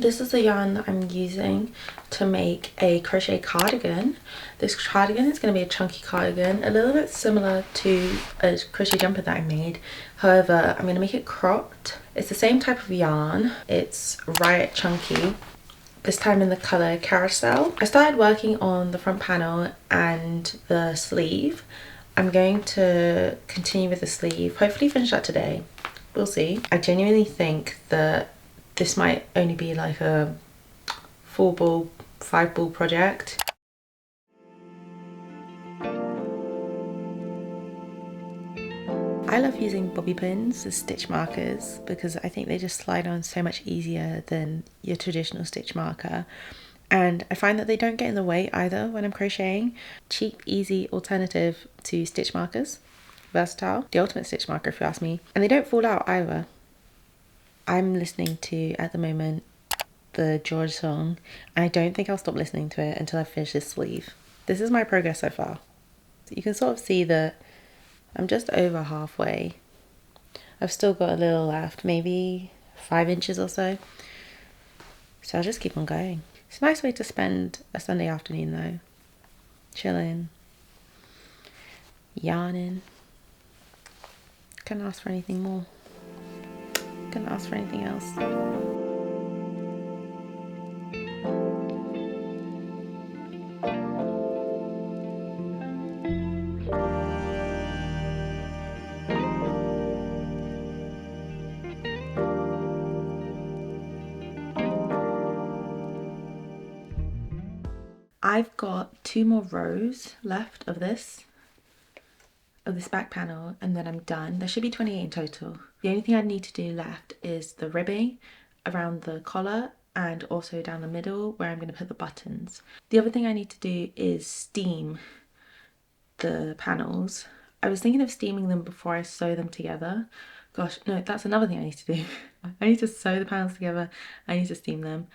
this is the yarn that I'm using to make a crochet cardigan. This cardigan is going to be a chunky cardigan, a little bit similar to a crochet jumper that I made. However, I'm going to make it cropped. It's the same type of yarn. It's Riot Chunky, this time in the colour Carousel. I started working on the front panel and the sleeve. I'm going to continue with the sleeve, hopefully finish that today. We'll see. I genuinely think that this might only be like a 4-ball, 5-ball project. I love using bobby pins as stitch markers because I think they just slide on so much easier than your traditional stitch marker. And I find that they don't get in the way either when I'm crocheting. Cheap, easy alternative to stitch markers. Versatile. The ultimate stitch marker if you ask me. And they don't fall out either. I'm listening to, at the moment, the George song. And I don't think I'll stop listening to it until I finish this sleeve. This is my progress so far. So you can sort of see that I'm just over halfway. I've still got a little left, maybe 5 inches or so. So I'll just keep on going. It's a nice way to spend a Sunday afternoon though. Chilling. Yarning. Couldn't ask for anything more. Couldn't ask for anything else. I've got 2 more rows left of this back panel and then I'm done. There should be 28 in total. The only thing I need to do left is the ribbing around the collar and also down the middle where I'm going to put the buttons. The other thing I need to do is steam the panels. I was thinking of steaming them before I sew them together. Gosh, no, that's another thing I need to do. I need to sew the panels together. I need to steam them.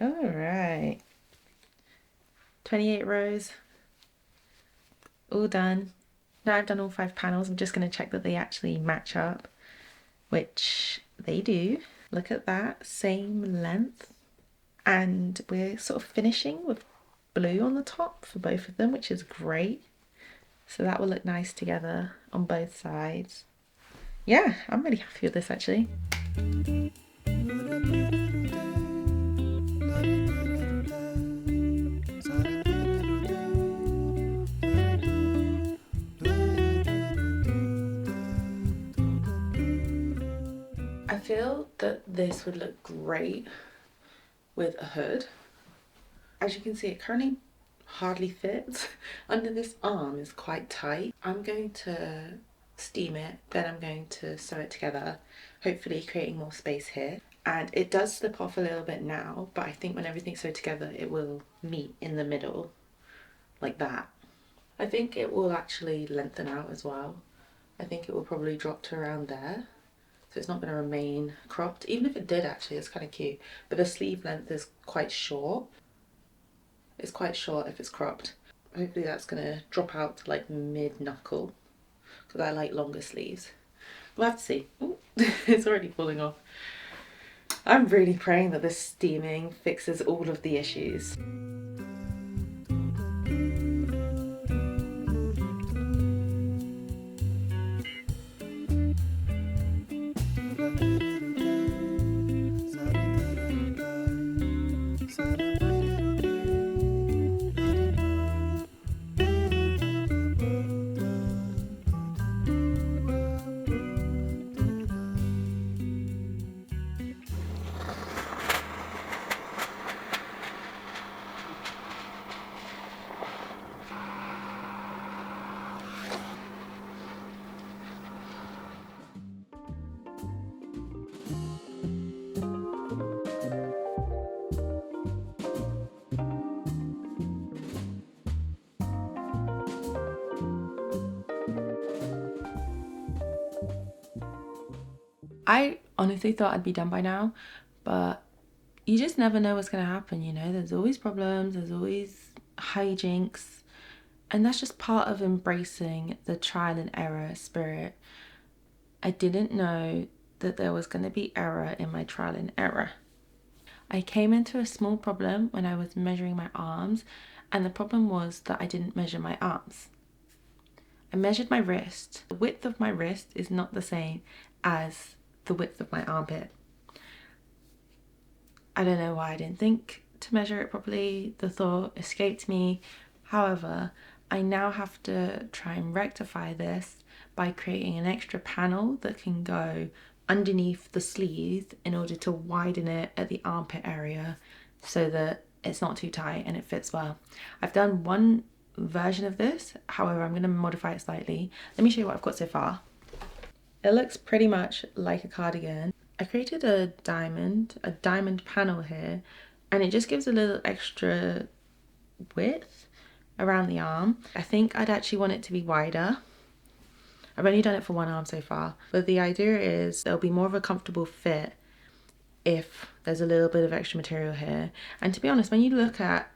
All right. 28 rows, all done. Now I've done all 5 panels, I'm just going to check that they actually match up, which they do. Look at that, same length. And we're sort of finishing with blue on the top for both of them, which is great. So that will look nice together on both sides. Yeah, I'm really happy with this actually. I feel that this would look great with a hood. As you can see, it currently hardly fits. Under this arm is quite tight. I'm going to steam it, then I'm going to sew it together, hopefully creating more space here. And it does slip off a little bit now, but I think when everything's sewed together, it will meet in the middle, like that. I think it will actually lengthen out as well. I think it will probably drop to around there. So it's not going to remain cropped. Even if it did actually, it's kind of cute. But the sleeve length is quite short. It's quite short if it's cropped. Hopefully that's going to drop out to like mid-knuckle. Because I like longer sleeves. We'll have to see. Ooh, it's already falling off. I'm really praying that this steaming fixes all of the issues. I honestly thought I'd be done by now, but you just never know what's going to happen, you know? There's always problems, there's always I didn't know that there was going to be error in my trial and error. I came into a small problem when I was measuring my arms, and the problem was that I didn't measure my arms. I measured my wrist. The width of my wrist is not the same as the width of my armpit. I don't know why I didn't think to measure it properly. The thought escaped me. However, I now have to try and rectify this by creating an extra panel that can go underneath the sleeve in order to widen it at the armpit area so that it's not too tight and it fits well. I've done one version of this, however I'm going to modify it slightly. Let me show you what I've got so far. It looks pretty much like a cardigan. I created a diamond panel here, and it just gives a little extra width around the arm. I think I'd actually want it to be wider. I've only done it for one arm so far, but the idea is there'll be more of a comfortable fit if there's a little bit of extra material here. And to be honest, when you look at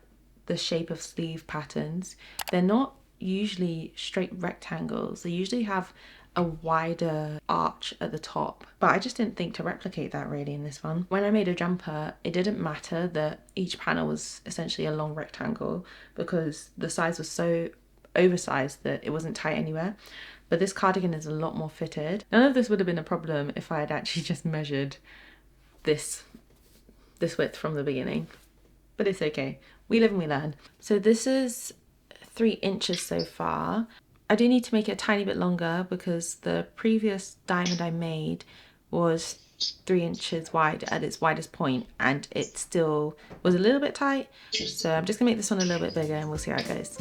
the shape of sleeve patterns, they're not usually straight rectangles. They usually have a wider arch at the top, but I just didn't think to replicate that really in this one. When I made a jumper, it didn't matter that each panel was essentially a long rectangle because the size was so oversized that it wasn't tight anywhere. But this cardigan is a lot more fitted. None of this would have been a problem if I had actually just measured this width from the beginning, but it's okay. We live and we learn. So this is 3 inches so far. I do need to make it a tiny bit longer because the previous diamond I made was 3 inches wide at its widest point and it still was a little bit tight. So I'm just gonna make this one a little bit bigger and we'll see how it goes.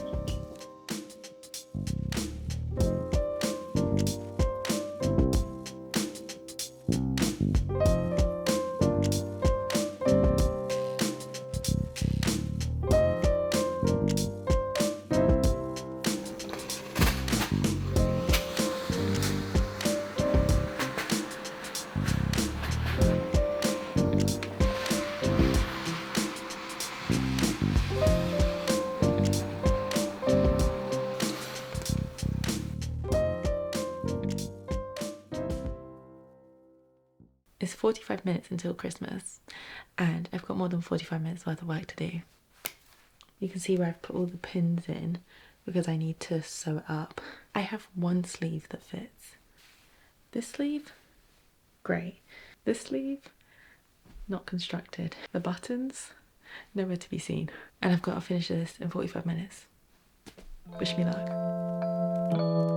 It's 45 minutes until Christmas and I've got more than 45 minutes worth of work to do. You can see where I've put all the pins in because I need to sew it up. I have one sleeve that fits. This sleeve, great. This sleeve, not constructed. The buttons, nowhere to be seen. And I've got to finish this in 45 minutes. Wish me luck.